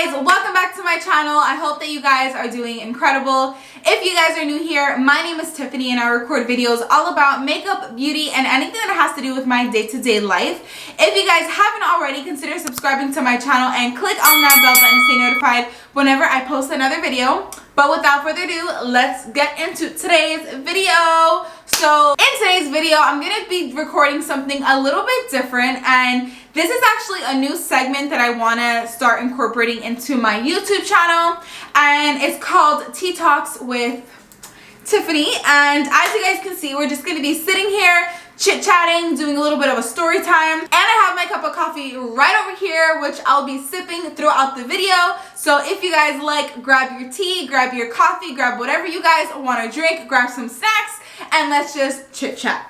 guys, welcome back to my channel. I hope that you guys are doing incredible. If you guys are new here, my name is Tiffany and I record videos all about makeup, beauty, and anything that has to do with my day-to-day life. If you guys haven't already, consider subscribing to my channel and click on that bell button to stay notified whenever I post another video. But without further ado, let's get into today's video. So in today's video, I'm going to be recording something a little bit different, and this is actually a new segment that I want to start incorporating into my YouTube channel, and it's called Tea Talks with Tiffany. And as you guys can see, we're just going to be sitting here chit-chatting, doing a little bit of a story time, and I have my cup of coffee right over here, which I'll be sipping throughout the video. So if you guys like, grab your tea, grab your coffee, grab whatever you guys want to drink, grab some snacks, and let's just chit-chat.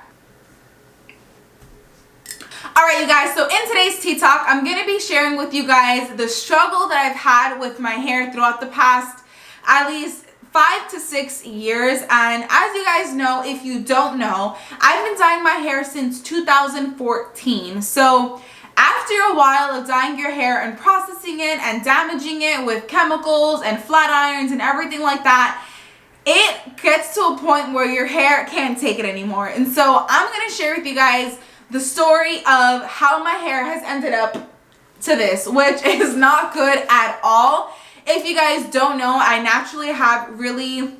Alright you guys, so in today's tea talk, I'm going to be sharing with you guys the struggle that I've had with my hair throughout the past at least 5 to 6 years. And as you guys know, if you don't know, I've been dyeing my hair since 2014. So after a while of dyeing your hair and processing it and damaging it with chemicals and flat irons and everything like that, it gets to a point where your hair can't take it anymore. And so I'm going to share with you guys the story of how my hair has ended up to this, which is not good at all. If you guys don't know, I naturally have really,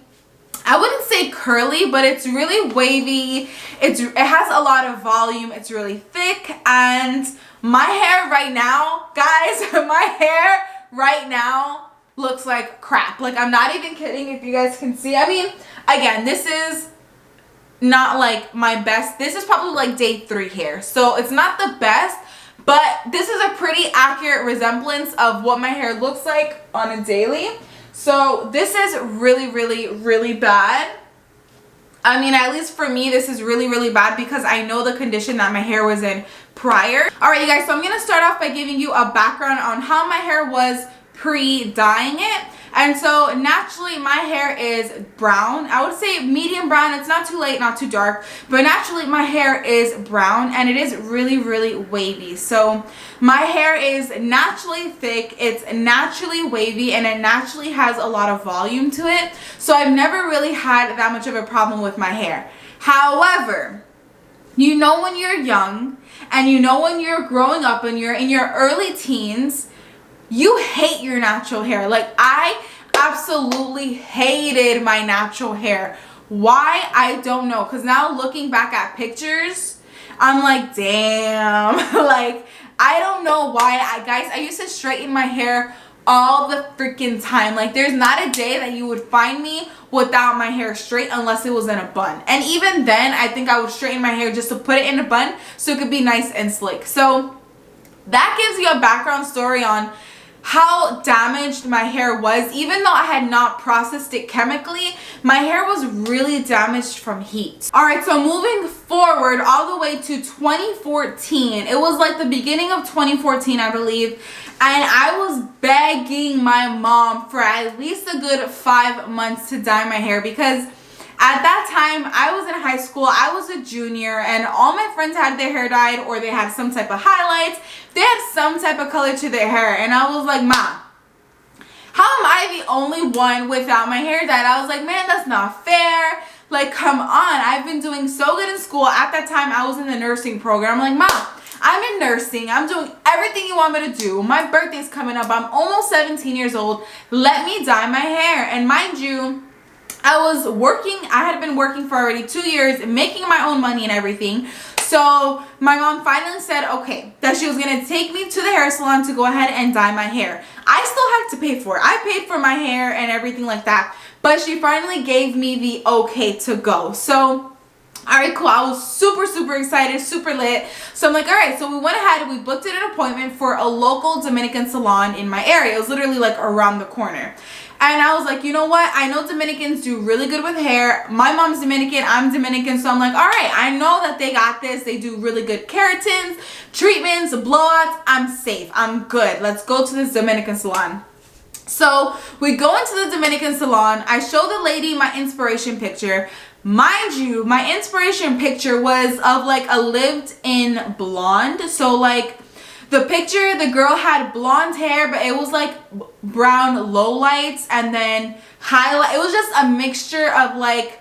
I wouldn't say curly, but it's really wavy. It has a lot of volume. It's really thick. And my hair right now, guys, my hair right now looks like crap. Like, I'm not even kidding, if you guys can see. I mean, again, this is not like my best. This is probably like day 3 hair, so it's not the best, but this is a pretty accurate resemblance of what my hair looks like on a daily. So this is really bad. I mean, at least for me, this is really bad because I know the condition that my hair was in prior. All right you guys, so I'm gonna start off by giving you a background on how my hair was pre-dyeing it. And so naturally my hair is brown. I would say medium brown. It's not too light, not too dark, but naturally my hair is brown, and it is really wavy. So my hair is naturally thick, it's naturally wavy, and it naturally has a lot of volume to it. So I've never really had that much of a problem with my hair. However, you know, when you're young and you know when you're growing up and you're in your early teens, you hate your natural hair. Like, I absolutely hated my natural hair. Why? I don't know. Because now looking back at pictures, I'm like, damn. Like, I don't know why. Guys, I used to straighten my hair all the freaking time. Like, there's not a day that you would find me without my hair straight unless it was in a bun. And even then, I think I would straighten my hair just to put it in a bun so it could be nice and slick. So that gives you a background story on how damaged my hair was. Even though I had not processed it chemically, my hair was really damaged from heat. All right, so moving forward all the way to 2014, it was like the beginning of 2014, I believe, and I was begging my mom for at least a good 5 months to dye my hair, because at that time, I was in high school, I was a junior, and all my friends had their hair dyed, or they had some type of highlights. They had some type of color to their hair, and I was like, Ma, how am I the only one without my hair dyed? I was like, man, that's not fair. Like, come on. I've been doing so good in school. At that time, I was in the nursing program. I'm like, Ma, I'm in nursing. I'm doing everything you want me to do. My birthday's coming up. I'm almost 17 years old. Let me dye my hair. And mind you, I was working, I had been working for already 2 years, making my own money and everything. So my mom finally said, okay, that she was going to take me to the hair salon to go ahead and dye my hair. I still had to pay for it. I paid for my hair and everything like that. But she finally gave me the okay to go. So, alright, cool. I was super excited, super lit. So I'm like, alright, so we went ahead and we booked an appointment for a local Dominican salon in my area. It was literally like around the corner. And I was like, you know what? I know Dominicans do really good with hair. My mom's Dominican, I'm Dominican. So I'm like, all right, I know that they got this. They do really good keratins, treatments, blowouts. I'm safe. I'm good. Let's go to this Dominican salon. So we go into the Dominican salon. I show the lady my inspiration picture. Mind you, my inspiration picture was of like a lived-in blonde. So like The picture, the girl had blonde hair, but it was like brown lowlights and then highlight. It was just a mixture of like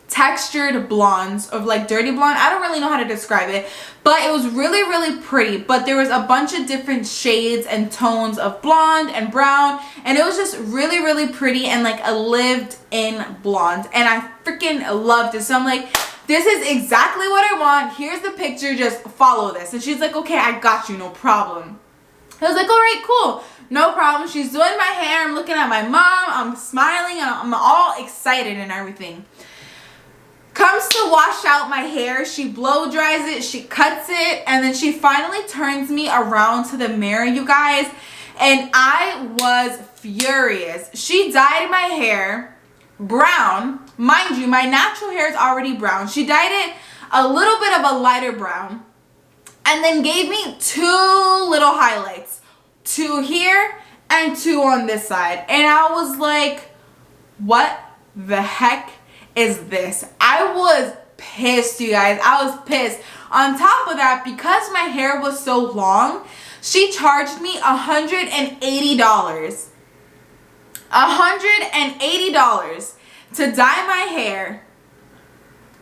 textured blondes, of like dirty blonde. I don't really know how to describe it, but it was really, really pretty. But there was a bunch of different shades and tones of blonde and brown, and it was just really, really pretty and like a lived in blonde, and I freaking loved it. So I'm like, this is exactly what I want. Here's the picture, just follow this. And she's like, okay, I got you, no problem. I was like, all right, cool, no problem. She's doing my hair, I'm looking at my mom, I'm smiling, and I'm all excited and everything. Comes to wash out my hair, she blow dries it, she cuts it, and then she finally turns me around to the mirror, you guys, and I was furious. She dyed my hair brown. Mind you, my natural hair is already brown. She dyed it a little bit of a lighter brown, and then gave me 2 little highlights, 2 here and 2 on this side, and I was like, what the heck is this? I was pissed, you guys. I was pissed. On top of that, because my hair was so long, she charged me $180. $180 to dye my hair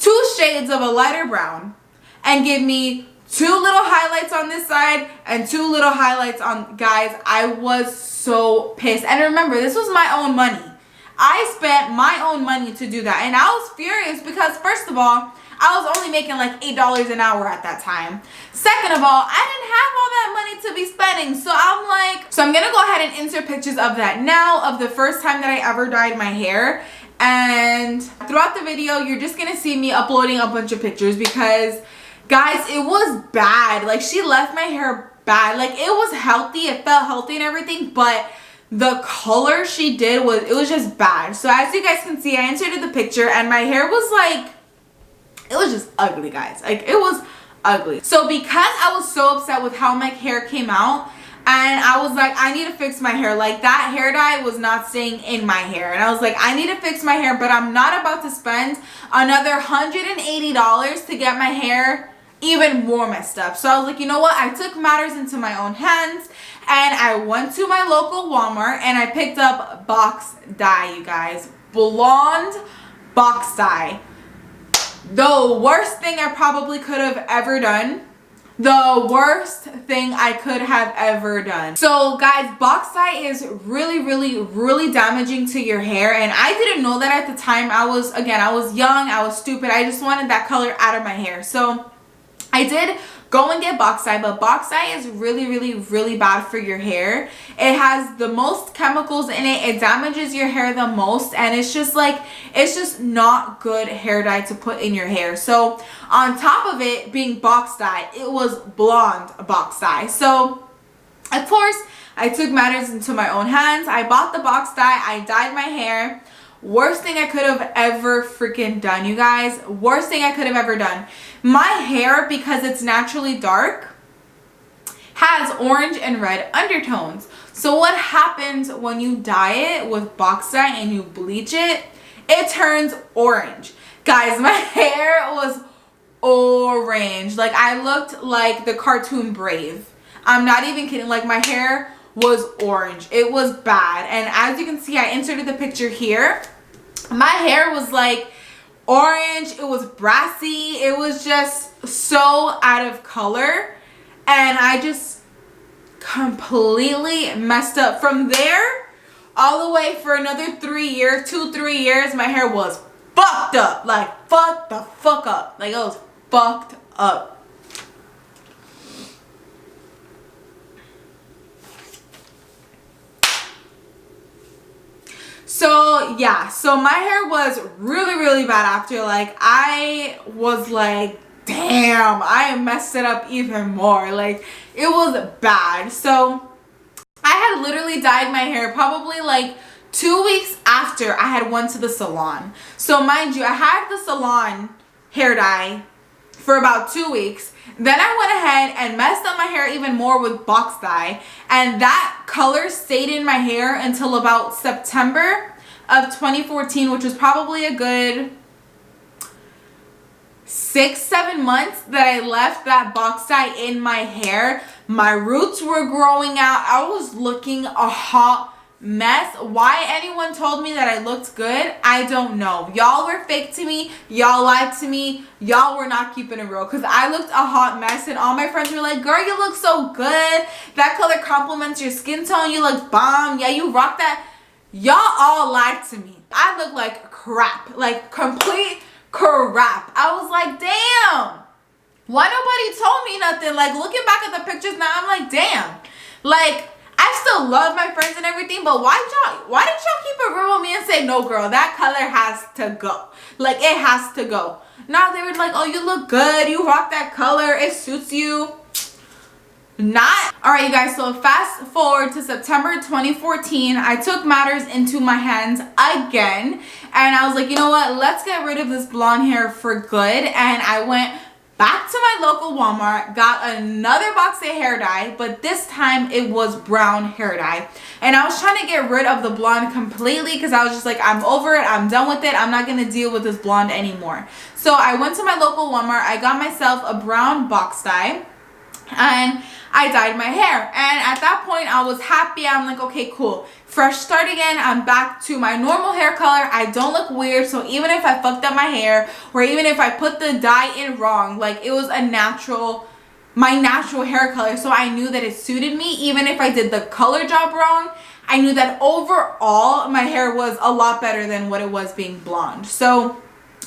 2 shades of a lighter brown and give me 2 little highlights on this side and 2 little highlights on, guys, I was so pissed. And remember, this was my own money. I spent my own money to do that, and I was furious because, first of all, I was only making like $8 an hour at that time. Second of all, I didn't have all that money to be spending, so I'm like, so I'm gonna go ahead and insert pictures of that now, of the first time that I ever dyed my hair. And throughout the video, you're just gonna see me uploading a bunch of pictures because, guys, it was bad. Like, she left my hair bad. Like, it was healthy, it felt healthy and everything, but the color she did was, it was just bad. So as you guys can see, I inserted the picture and my hair was like, it was just ugly, guys. Like, it was ugly. So because I was so upset with how my hair came out, and I was like, I need to fix my hair. Like, that hair dye was not staying in my hair, and I was like, I need to fix my hair, but I'm not about to spend another $180 to get my hair even more messed up. So I was like, you know what, I took matters into my own hands, and I went to my local Walmart and I picked up box dye, you guys. Blonde box dye. The worst thing I probably could have ever done. The worst thing I could have ever done. So guys, box dye is really, really, really damaging to your hair, and I didn't know that at the time. I was young, I was stupid, I just wanted that color out of my hair. So I did go and get box dye, but box dye is really, really, really bad for your hair. It has the most chemicals in it. It damages your hair the most, and it's just like, it's just not good hair dye to put in your hair. So on top of it being box dye, it was blonde box dye. So of course, I took matters into my own hands. I bought the box dye, I dyed my hair. Worst thing I could have ever freaking done, you guys. Worst thing I could have ever done. My hair, because it's naturally dark, has orange and red undertones. So what happens when you dye it with box dye and you bleach it? It turns orange. Guys, my hair was orange. Like, I looked like the cartoon Brave. I'm not even kidding. Like, my hair was orange. It was bad. And as you can see, I inserted the picture here. My hair was like orange, it was brassy, it was just so out of color, and I just completely messed up. From there all the way for another 3 years, 2-3 years, my hair was fucked up. Like, fuck the fuck up. Like, it was fucked up. So yeah, so my hair was really, really bad after. Like, I was like, damn, I messed it up even more. Like, it was bad. So I had literally dyed my hair probably like 2 weeks after I had went to the salon. So mind you, I had the salon hair dye for about 2 weeks. Then I went ahead and messed up my hair even more with box dye, and that color stayed in my hair until about September of 2014, which was probably a good 6-7 months that I left that box dye in my hair. My roots were growing out. I was looking a hot mess. Why anyone told me that I looked good, I don't know. Y'all were fake to me. Y'all lied to me. Y'all were not keeping it real, because I looked a hot mess, and all my friends were like, girl, you look so good. That color complements your skin tone. You look bomb. Yeah, you rock that. Y'all all lied to me. I look like crap, like complete crap. I was like, damn, why nobody told me nothing? Like, looking back at the pictures now, I'm like, damn, like, I still love my friends and everything, but why did y'all keep it real with me and say, no girl, that color has to go. Like, it has to go. Now they were like, oh, you look good, you rock that color, it suits you. Not. All right, you guys, so fast forward to September 2014. I took matters into my hands again, and I was like, you know what, let's get rid of this blonde hair for good. And I went back to my local Walmart, got another box of hair dye, but this time it was brown hair dye. And I was trying to get rid of the blonde completely, because I was just like, I'm over it, I'm done with it, I'm not going to deal with this blonde anymore. So I went to my local Walmart, I got myself a brown box dye, and I dyed my hair. And at that point I was happy. I'm like, okay, cool, fresh start again. I'm back to my normal hair color. I don't look weird. So even if I fucked up my hair, or even if I put the dye in wrong, like, it was a natural, my natural hair color. So I knew that it suited me. Even if I did the color job wrong, I knew that overall my hair was a lot better than what it was being blonde. So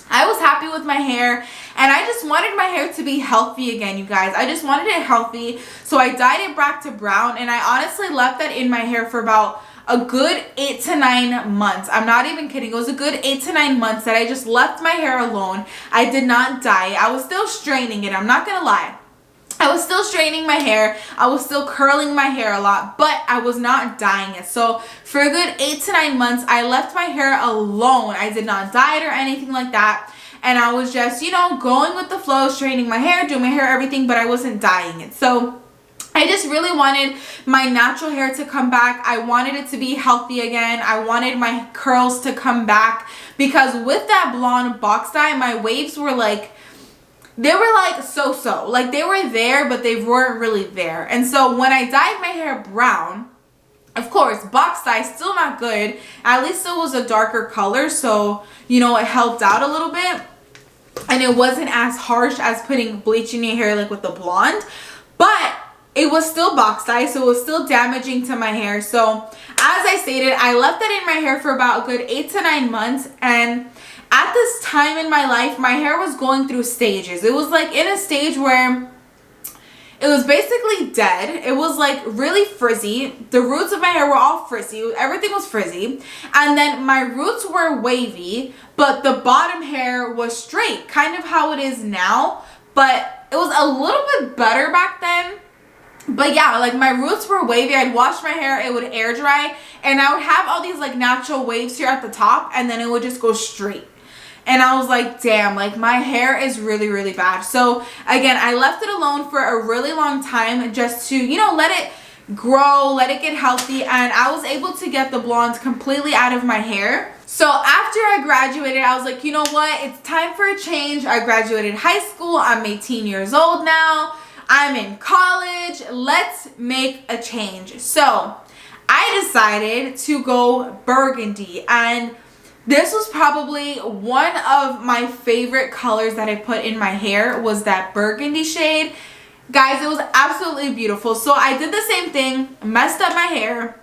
I was happy with my hair, and I just wanted my hair to be healthy again, you guys. I just wanted it healthy, so I dyed it back to brown, and I honestly left that in my hair for about a good 8 to 9 months. I'm not even kidding. It was a good 8 to 9 months that I just left my hair alone. I did not dye it. I was still straining it. I'm not gonna lie. I was still straightening my hair. I was still curling my hair a lot, but I was not dyeing it. So for a good 8 to 9 months, I left my hair alone. I did not dye it or anything like that. And I was just, you know, going with the flow, straightening my hair, doing my hair, everything, but I wasn't dyeing it. So I just really wanted my natural hair to come back. I wanted it to be healthy again. I wanted my curls to come back, because with that blonde box dye, my waves were like, they were like so-so. Like, they were there, but they weren't really there. And so when I dyed my hair brown, of course, box dye, still not good. At least it was a darker color, so, you know, it helped out a little bit. And it wasn't as harsh as putting bleach in your hair, like with the blonde. But it was still box dye, so it was still damaging to my hair. So, as I stated, I left that in my hair for about a good 8 to 9 months. And at this time in my life, my hair was going through stages. It was like in a stage where it was basically dead. It was like really frizzy. The roots of my hair were all frizzy. Everything was frizzy. And then my roots were wavy, but the bottom hair was straight, kind of how it is now. But it was a little bit better back then. But yeah, like, my roots were wavy. I'd wash my hair, it would air dry, and I would have all these like natural waves here at the top, and then it would just go straight. And I was like, damn, like, my hair is really, really bad. So again, I left it alone for a really long time, just to, you know, let it grow, let it get healthy. And I was able to get the blonde completely out of my hair. So after I graduated, I was like, you know what? It's time for a change. I graduated high school. I'm 18 years old now. I'm in college. Let's make a change. So I decided to go burgundy, and this was probably one of my favorite colors that I put in my hair, was that burgundy shade. Guys, it was absolutely beautiful. So I did the same thing, messed up my hair,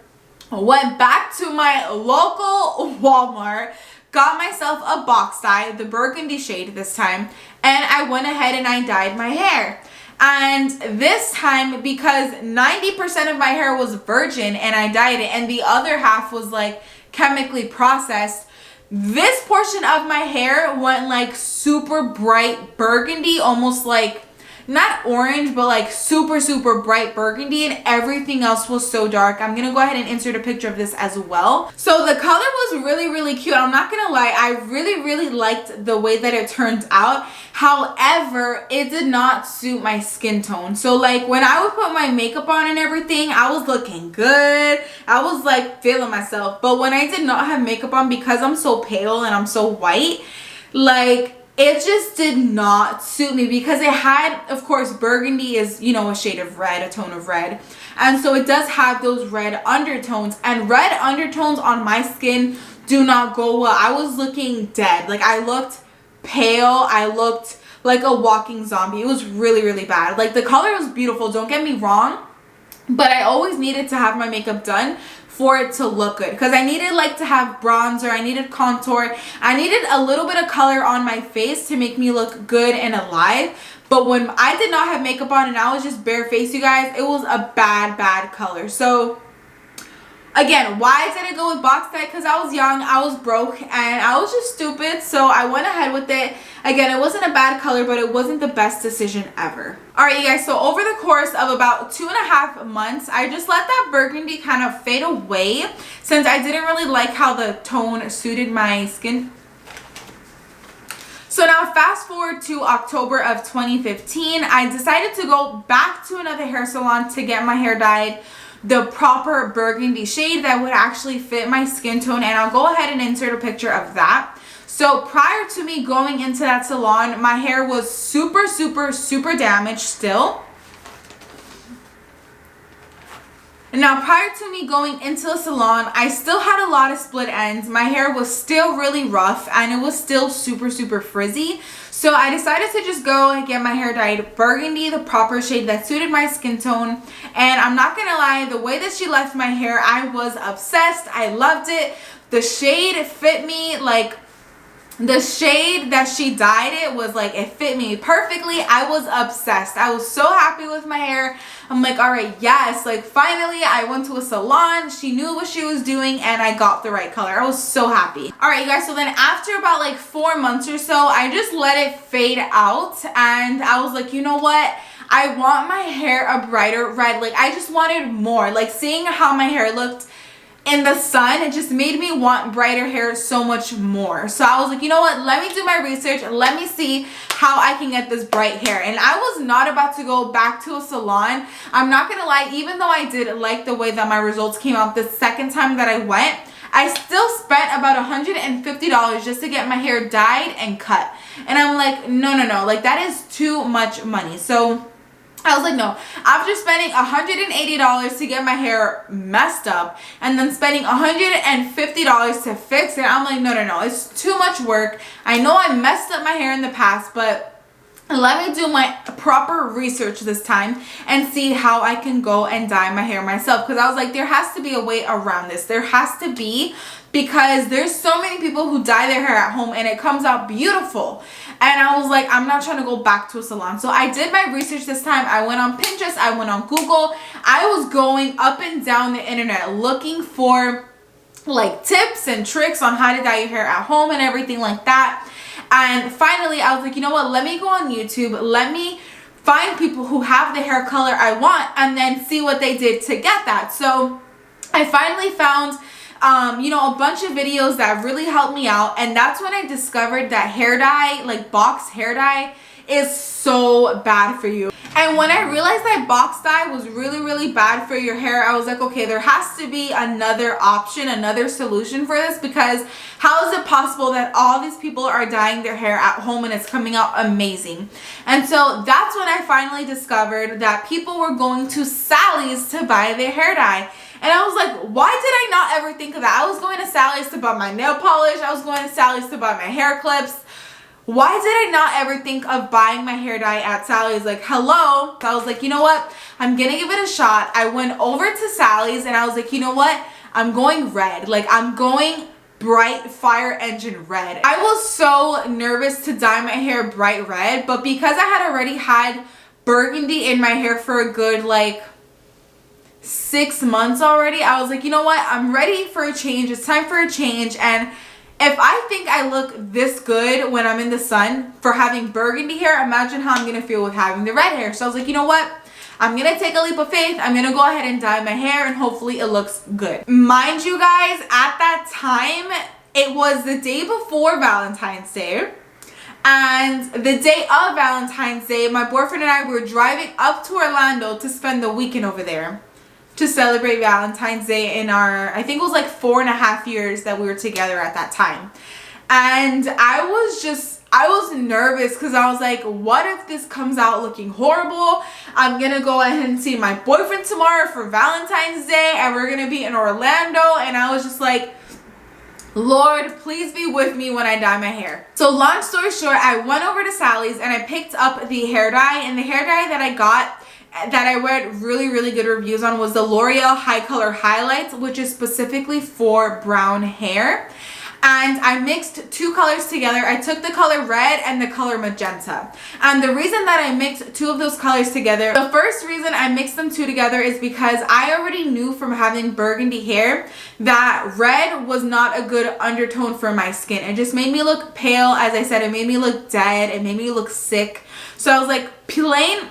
went back to my local Walmart, got myself a box dye, the burgundy shade this time, and I went ahead and I dyed my hair. And this time, because 90% of my hair was virgin and I dyed it, and the other half was like chemically processed, this portion of my hair went like super bright burgundy, almost like, not orange, but like super, super bright burgundy, and everything else was so dark. I'm gonna go ahead and insert a picture of this as well. So the color was really, really cute. I'm not gonna lie, I really, really liked the way that it turned out. However, it did not suit my skin tone. So like, when I would put my makeup on and everything, I was looking good. I was like feeling myself. But when I did not have makeup on, because I'm so pale and I'm so white, like, it just did not suit me because it had, of course, burgundy is, you know, a shade of red, a tone of red. And so it does have those red undertones, and red undertones on my skin do not go well. I was looking dead. Like, I looked pale. I looked like a walking zombie. It was really, really bad. Like, the color was beautiful, don't get me wrong, but I always needed to have my makeup done for it to look good, because I needed like to have bronzer, I needed contour, I needed a little bit of color on my face to make me look good and alive. But when I did not have makeup on and I was just bare face, you guys, it was a bad color. So again, why did I go with box dye? Because I was young, I was broke, and I was just stupid, so I went ahead with it. Again, it wasn't a bad color, but it wasn't the best decision ever. Alright, you guys, so over the course of about 2.5 months, I just let that burgundy kind of fade away since I didn't really like how the tone suited my skin. So now fast forward to October of 2015, I decided to go back to another hair salon to get my hair dyed the proper burgundy shade that would actually fit my skin tone, and I'll go ahead and insert a picture of that. So prior to me going into that salon, my hair was super damaged still. And now prior to me going into the salon, I still had a lot of split ends. My hair was still really rough and it was still super frizzy. So I decided to just go and get my hair dyed burgundy, the proper shade that suited my skin tone. And I'm not gonna lie, the way that she left my hair, I was obsessed. I loved it. The shade fit me, like the shade that she dyed it was like, it fit me perfectly. I was obsessed. I was so happy with my hair. I'm like, all right, yes, like finally I went to a salon, she knew what she was doing, and I got the right color. I was so happy. All right, you guys, so then after about like 4 months or so, I just let it fade out, and I was like, you know what? I want my hair a brighter red. Like, I just wanted more. Like, seeing how my hair looked in the sun, it just made me want brighter hair so much more. So I was like, you know what, let me do my research, let me see how I can get this bright hair. And I was not about to go back to a salon. I'm not gonna lie, even though I did like the way that my results came out the second time that I went, I still spent about $150 just to get my hair dyed and cut. And I'm like, no, like that is too much money. So I was like, no. After spending $180 to get my hair messed up and then spending $150 to fix it, I'm like, no. It's too much work. I know I messed up my hair in the past, but let me do my proper research this time and see how I can go and dye my hair myself. Because I was like, there has to be a way around this. There has to be, because there's so many people who dye their hair at home and it comes out beautiful. And I was like, I'm not trying to go back to a salon. So I did my research this time. I went on Pinterest, I went on Google. I was going up and down the internet looking for like tips and tricks on how to dye your hair at home and everything like that. And finally I was like, you know what, let me go on YouTube, let me find people who have the hair color I want and then see what they did to get that. So I finally found you know, a bunch of videos that really helped me out, and that's when I discovered that hair dye, like box hair dye, is so bad for you. And when I realized that box dye was really bad for your hair, I was like, okay, there has to be another option, another solution for this, because how is it possible that all these people are dyeing their hair at home and it's coming out amazing? And so that's when I finally discovered that people were going to Sally's to buy their hair dye. And I was like, why did I not ever think of that? I was going to Sally's to buy my nail polish. I was going to Sally's to buy my hair clips. Why did I not ever think of buying my hair dye at Sally's? Like, hello. So I was like, you know what? I'm going to give it a shot. I went over to Sally's and I was like, you know what? I'm going red. Like, I'm going bright fire engine red. I was so nervous to dye my hair bright red, but because I had already had burgundy in my hair for a good, like, 6 months already, I was like, you know what, I'm ready for a change. It's time for a change. And if I think I look this good when I'm in the sun for having burgundy hair, imagine how I'm gonna feel with having the red hair. So I was like, you know what, I'm gonna take a leap of faith. I'm gonna go ahead and dye my hair and hopefully it looks good. Mind you guys, at that time it was the day before Valentine's Day. And the day of Valentine's Day, my boyfriend and I were driving up to Orlando to spend the weekend over there to celebrate Valentine's Day in our, I think it was like 4.5 years that we were together at that time. And I I was nervous because I was like, what if this comes out looking horrible? I'm gonna go ahead and see my boyfriend tomorrow for Valentine's Day, and we're gonna be in Orlando. And I was just like, Lord, please be with me when I dye my hair. So long story short, I went over to Sally's and I picked up the hair dye, and the hair dye that I got that I read really, really good reviews on was the L'Oreal High Color Highlights, which is specifically for brown hair. And I mixed two colors together. I took the color red and the color magenta. And the reason that I mixed two of those colors together, the first reason I mixed them two together is because I already knew from having burgundy hair that red was not a good undertone for my skin. It just made me look pale. As I said, it made me look dead. It made me look sick. So I was like, plain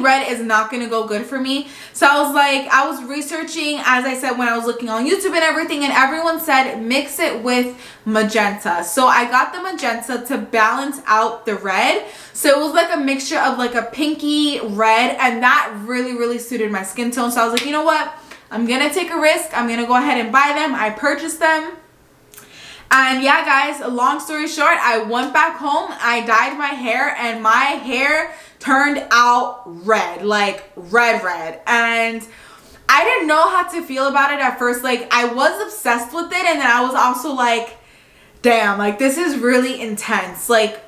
red is not gonna go good for me. So I was researching, as I said, when I was looking on YouTube and everything, and everyone said mix it with magenta. So I got the magenta to balance out the red. So it was like a mixture of like a pinky red, and that really, really suited my skin tone. So I was like, you know what? I'm gonna take a risk. I'm gonna go ahead and buy them. I purchased them. And yeah, guys, long story short, I went back home, I dyed my hair, and my hair turned out red, like red. And I didn't know how to feel about it at first. Like, I was obsessed with it, and then I was also like, damn, like this is really intense. Like,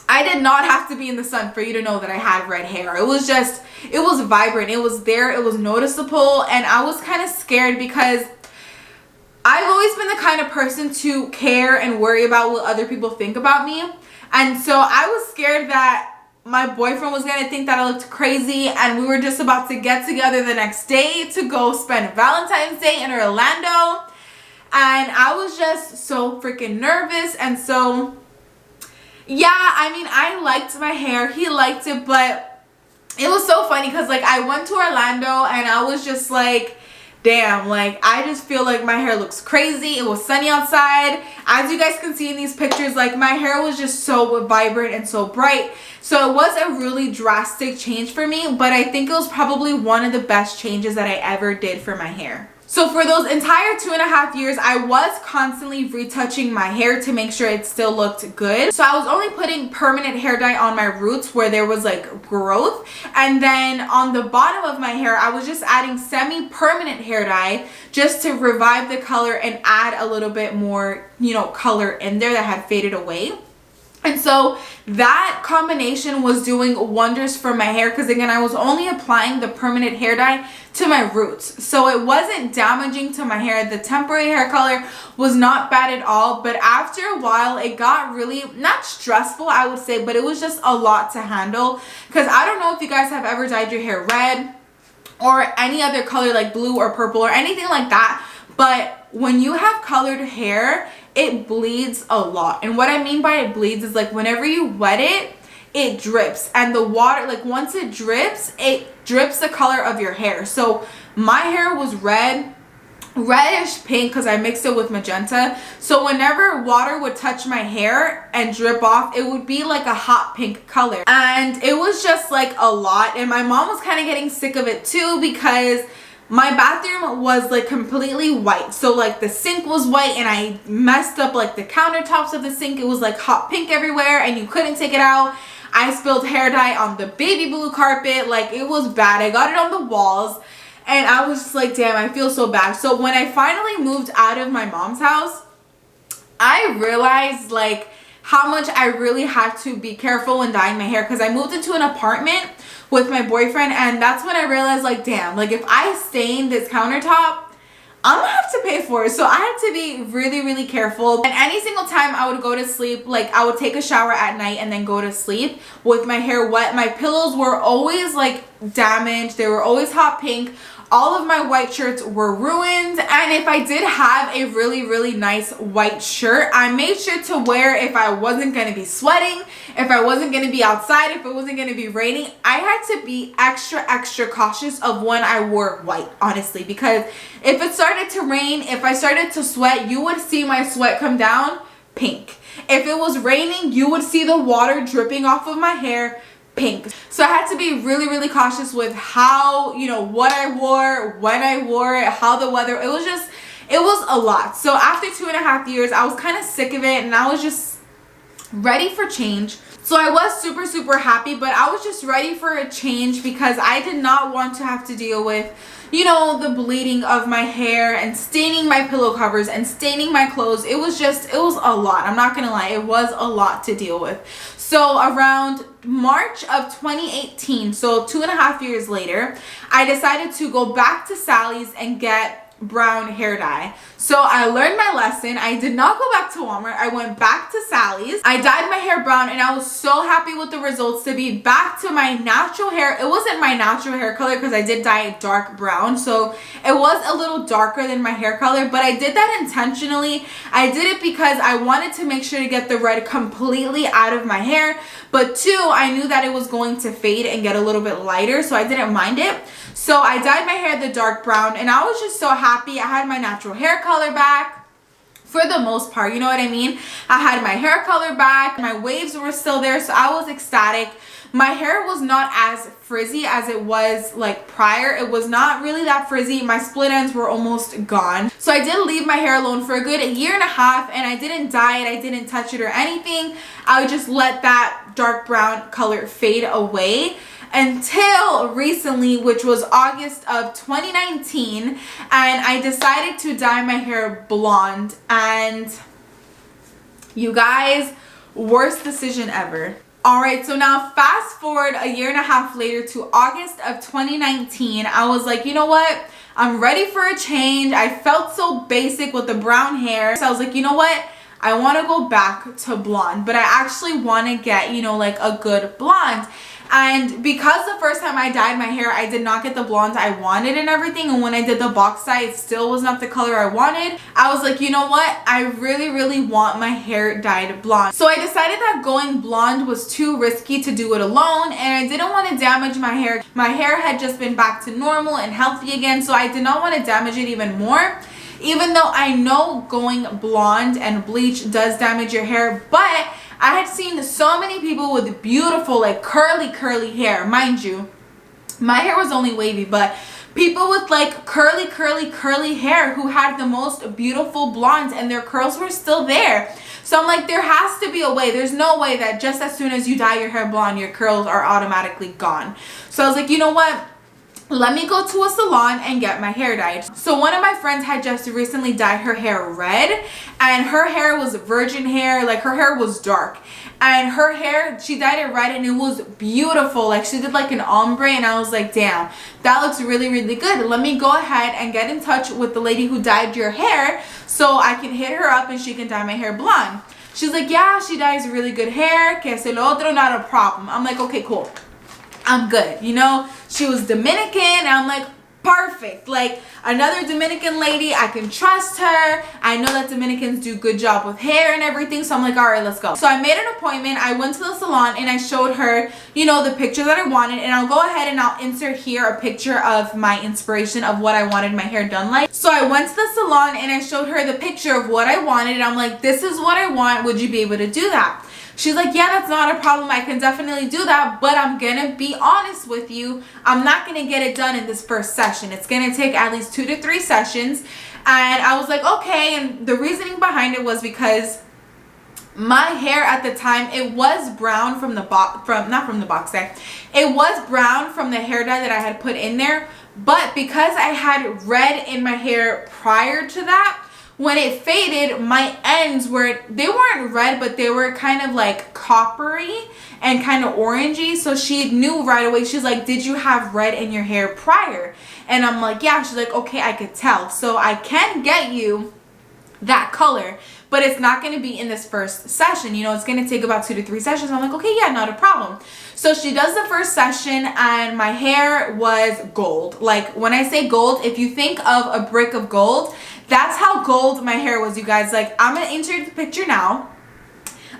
I did not have to be in the sun for you to know that I had red hair. It was vibrant, it was there, it was noticeable, and I was kind of scared because I've always been the kind of person to care and worry about what other people think about me. And so I was scared that my boyfriend was gonna think that I looked crazy, and we were just about to get together the next day to go spend Valentine's Day in Orlando. And I was just so freaking nervous. And so yeah, I mean, I liked my hair, he liked it, but it was so funny because like I went to Orlando and I was just like, damn, like I just feel like my hair looks crazy. It was sunny outside. As you guys can see in these pictures, like my hair was just so vibrant and so bright. So it was a really drastic change for me, but I think it was probably one of the best changes that I ever did for my hair. So for those entire 2.5 years, I was constantly retouching my hair to make sure it still looked good. So I was only putting permanent hair dye on my roots where there was like growth. And then on the bottom of my hair, I was just adding semi-permanent hair dye just to revive the color and add a little bit more, you know, color in there that had faded away. And so that combination was doing wonders for my hair because, again, I was only applying the permanent hair dye to my roots. So it wasn't damaging to my hair. The temporary hair color was not bad at all. But after a while, it got really, not stressful, I would say, but it was just a lot to handle. Because I don't know if you guys have ever dyed your hair red or any other color like blue or purple or anything like that. But when you have colored hair, it bleeds a lot. And what I mean by it bleeds is like whenever you wet it, it drips. And the water, like once it drips the color of your hair. So my hair was reddish pink because I mixed it with magenta. So whenever water would touch my hair and drip off, it would be like a hot pink color. And it was just like a lot. And my mom was kind of getting sick of it too because my bathroom was like completely white. So like the sink was white and I messed up like the countertops of the sink. It was like hot pink everywhere and you couldn't take it out. I spilled hair dye on the baby blue carpet. Like it was bad. I got it on the walls and I was just like, damn, I feel so bad. So when I finally moved out of my mom's house, I realized like how much I really had to be careful when dyeing my hair because I moved into an apartment with my boyfriend, and that's when I realized like, damn, like if I stain this countertop, I'm gonna have to pay for it. So I had to be really, really careful. And any single time I would go to sleep, like I would take a shower at night and then go to sleep with my hair wet. My pillows were always like damaged. They were always hot pink. All of my white shirts were ruined. And if I did have a really, really nice white shirt, I made sure to wear if I wasn't going to be sweating, if I wasn't going to be outside, if it wasn't going to be raining. I had to be extra, extra cautious of when I wore white, honestly, because if it started to rain, if I started to sweat, you would see my sweat come down pink. If it was raining, you would see the water dripping off of my hair pink. So I had to be really, really cautious with how, you know, what I wore, when I wore it, how the weather, it was a lot. So after 2.5 years, I was kind of sick of it and I was just ready for change. So I was super happy, but I was just ready for a change because I did not want to have to deal with, you know, the bleeding of my hair and staining my pillow covers and staining my clothes. It was a lot. I'm not gonna lie, it was a lot to deal with. So around March of 2018, so 2.5 years later, I decided to go back to Sally's and get brown hair dye. So I learned my lesson. I did not go back to Walmart. I went back to Sally's. I dyed my hair brown and I was so happy with the results to be back to my natural hair. It wasn't my natural hair color because I did dye it dark brown, so it was a little darker than my hair color, but I did that intentionally. I did it because I wanted to make sure to get the red completely out of my hair, but two, I knew that it was going to fade and get a little bit lighter, so I didn't mind it. So I dyed my hair the dark brown and I was just so happy. I had my natural hair color back for the most part, you know what I mean? I had my hair color back, my waves were still there, so I was ecstatic. My hair was not as frizzy as it was like prior. It was not really that frizzy. My split ends were almost gone. So I did leave my hair alone for a good 1.5 years and I didn't dye it. I didn't touch it or anything. I would just let that dark brown color fade away until recently, which was August of 2019, and I decided to dye my hair blonde. And you guys, worst decision ever. Alright, so now fast forward 1.5 years later to August of 2019. I was like, you know what? I'm ready for a change. I felt so basic with the brown hair. So I was like, you know what? I want to go back to blonde, but I actually want to get, you know, like a good blonde. And because the first time I dyed my hair, I did not get the blonde I wanted and everything, and when I did the box dye, it still was not the color I wanted. I was like, you know what? I really want my hair dyed blonde. So I decided that going blonde was too risky to do it alone, and I didn't want to damage my hair. My hair had just been back to normal and healthy again, so I did not want to damage it even more. Even though I know going blonde and bleach does damage your hair, but I had seen so many people with beautiful, like curly hair. Mind you, my hair was only wavy, but people with like curly hair who had the most beautiful blondes and their curls were still there. So I'm like, there has to be a way. There's no way that just as soon as you dye your hair blonde, your curls are automatically gone. So I was like, you know what? Let me go to a salon and get my hair dyed. So one of my friends had just recently dyed her hair red, and her hair was virgin hair, like her hair was dark. And her hair, she dyed it red and it was beautiful. Like she did like an ombre, and I was like, damn, that looks really good. Let me go ahead and get in touch with the lady who dyed your hair so I can hit her up and she can dye my hair blonde. She's like, yeah, she dyes really good hair, que se lo otro, not a problem. I'm like, okay, cool. I'm good, you know. She was Dominican, and I'm like, perfect. Like another Dominican lady, I can trust her. I know that Dominicans do good job with hair and everything, so I'm like, all right, let's go. So I made an appointment. I went to the salon and I showed her, you know, the picture that I wanted, and I'll go ahead and I'll insert here a picture of my inspiration of what I wanted my hair done like. So I went to the salon and I showed her the picture of what I wanted, and I'm like, this is what I want. Would you be able to do that? She's like, yeah, that's not a problem. I can definitely do that, but I'm gonna be honest with you. I'm not gonna get it done in this first session. It's gonna take at least 2 to 3 sessions. And I was like, okay. And the reasoning behind it was because my hair at the time, it was brown from the not from the box dye. It was brown from the hair dye that I had put in there, but because I had red in my hair prior to that, when it faded, my ends they weren't red, but they were kind of like coppery and kind of orangey. So she knew right away. She's like, did you have red in your hair prior? And I'm like, yeah. She's like, okay, I could tell. So I can get you that color, but it's not going to be in this first session. You know, it's going to take about 2 to 3 sessions. I'm like, okay, yeah, not a problem. So she does the first session and my hair was gold. Like when I say gold, if you think of a brick of gold, that's how gold my hair was, you guys. Like I'm going to insert the picture now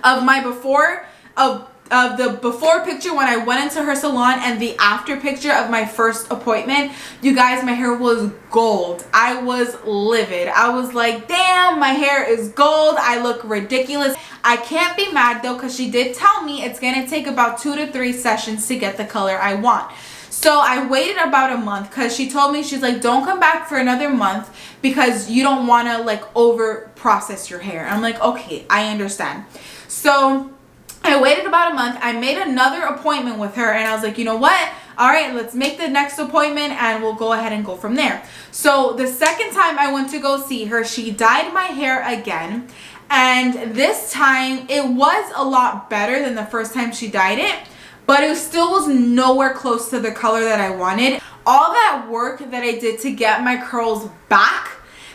of my before, of the before picture when I went into her salon, and the after picture of my first appointment. You guys, my hair was gold. I was livid. I was like, damn, my hair is gold. I look ridiculous. I can't be mad though, because she did tell me it's gonna take about 2 to 3 sessions to get the color I want. So I waited about a month, because she told me, she's like, don't come back for another month because you don't want to like over process your hair. I'm like, okay, I understand. So I waited about a month. I made another appointment with her and I was like, you know what? All right, let's make the next appointment and we'll go ahead and go from there. So the second time I went to go see her, she dyed my hair again. And this time it was a lot better than the first time she dyed it, but it still was nowhere close to the color that I wanted. All that work that I did to get my curls back,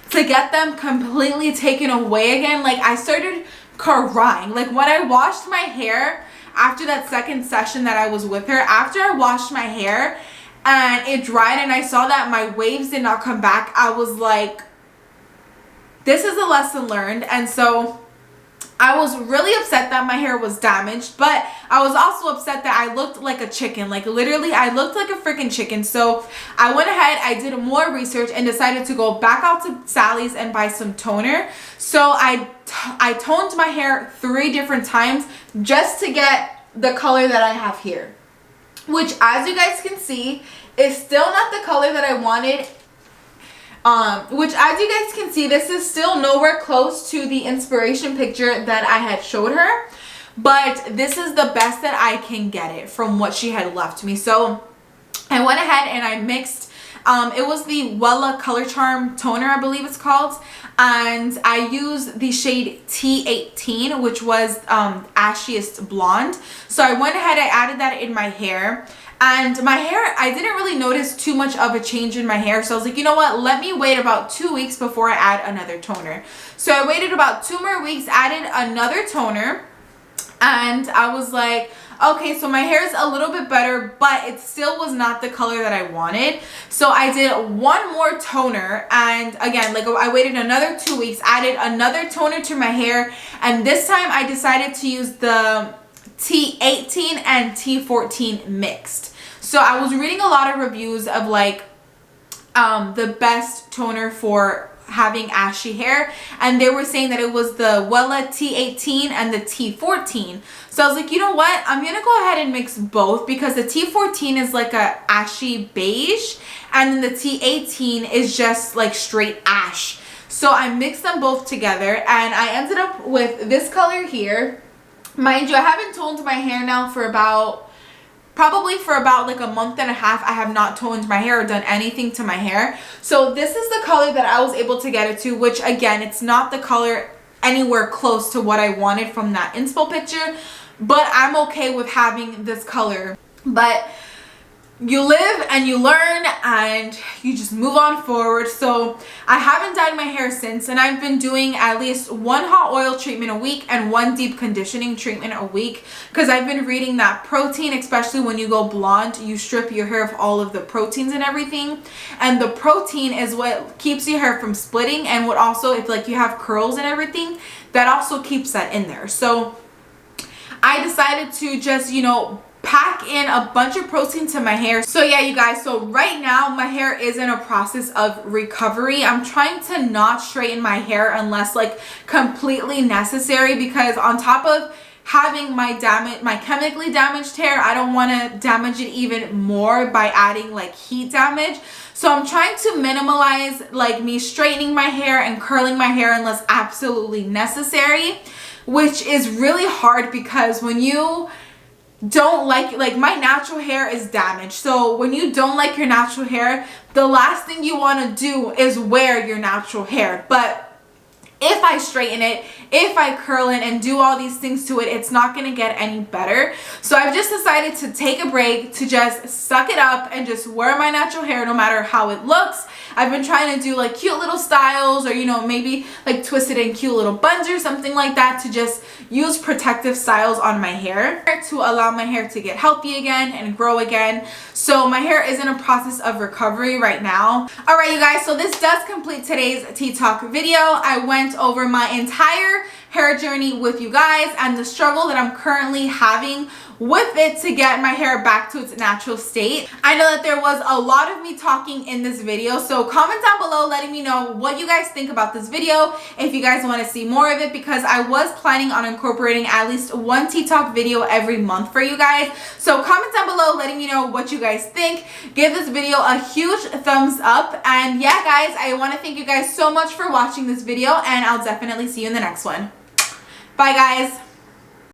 to get them completely taken away again, like I started crying. Like when I washed my hair after that second session that I was with her, after I washed my hair and it dried and I saw that my waves did not come back, I was like, this is a lesson learned. And so I was really upset that my hair was damaged, but I was also upset that I looked like a chicken. Like literally I looked like a freaking chicken. So I went ahead, I did more research and decided to go back out to Sally's and buy some toner. So I toned my hair 3 different times just to get the color that I have here, which as you guys can see is still not the color that I wanted. Which as you guys can see, this is still nowhere close to the inspiration picture that I had showed her, but this is the best that I can get it from what she had left me. So I went ahead and I mixed, it was the Wella Color Charm toner, I believe it's called, and I used the shade T18, which was Ashiest Blonde. So I went ahead, I added that in my hair. And my hair, I didn't really notice too much of a change in my hair. So I was like, you know what? Let me wait about 2 weeks before I add another toner. So I waited about 2 more weeks, added another toner. And I was like, okay, so my hair is a little bit better, but it still was not the color that I wanted. So I did 1 more toner. And again, like I waited another 2 weeks, added another toner to my hair. And this time I decided to use the T18 and T14 mixed. So I was reading a lot of reviews of like the best toner for having ashy hair, and they were saying that it was the Wella T18 and the T14. So I was like, you know what, I'm gonna go ahead and mix both, because the T14 is like a ashy beige and then the T18 is just like straight ash. So I mixed them both together and I ended up with this color here. Mind you, I haven't toned my hair now for probably for about like a month and a half. I have not toned my hair or done anything to my hair. So this is the color that I was able to get it to, which again, it's not the color anywhere close to what I wanted from that inspo picture, but I'm okay with having this color. But you live and you learn and you just move on forward. So I haven't dyed my hair since, and I've been doing at least 1 hot oil treatment a week and 1 deep conditioning treatment a week, because I've been reading that protein, especially when you go blonde, you strip your hair of all of the proteins and everything, and the protein is what keeps your hair from splitting, and what also, if like you have curls and everything, that also keeps that in there. So I decided to just, you know, pack in a bunch of protein to my hair. So yeah, you guys, so right now my hair is in a process of recovery. I'm trying to not straighten my hair unless like completely necessary, because on top of having my chemically damaged hair, I don't want to damage it even more by adding like heat damage. So I'm trying to minimalize like me straightening my hair and curling my hair unless absolutely necessary, which is really hard, because when you don't like my natural hair is damaged. So when you don't like your natural hair, the last thing you want to do is wear your natural hair. But if I straighten it, if I curl it and do all these things to it, it's not going to get any better. So I've just decided to take a break, to just suck it up and just wear my natural hair no matter how it looks. I've been trying to do like cute little styles, or, you know, maybe like twist it in cute little buns or something like that, to just use protective styles on my hair to allow my hair to get healthy again and grow again. So my hair is in a process of recovery right now. All right, you guys, so this does complete today's Tea Talk video. I went over my entire hair journey with you guys and the struggle that I'm currently having with it to get my hair back to its natural state. I know that there was a lot of me talking in this video, so comment down below letting me know what you guys think about this video, if you guys want to see more of it, because I was planning on incorporating at least 1 Tea Talk video every month for you guys. So comment down below letting me know what you guys think. Give this video a huge thumbs up, and yeah guys, I want to thank you guys so much for watching this video, and I'll definitely see you in the next one. Bye guys.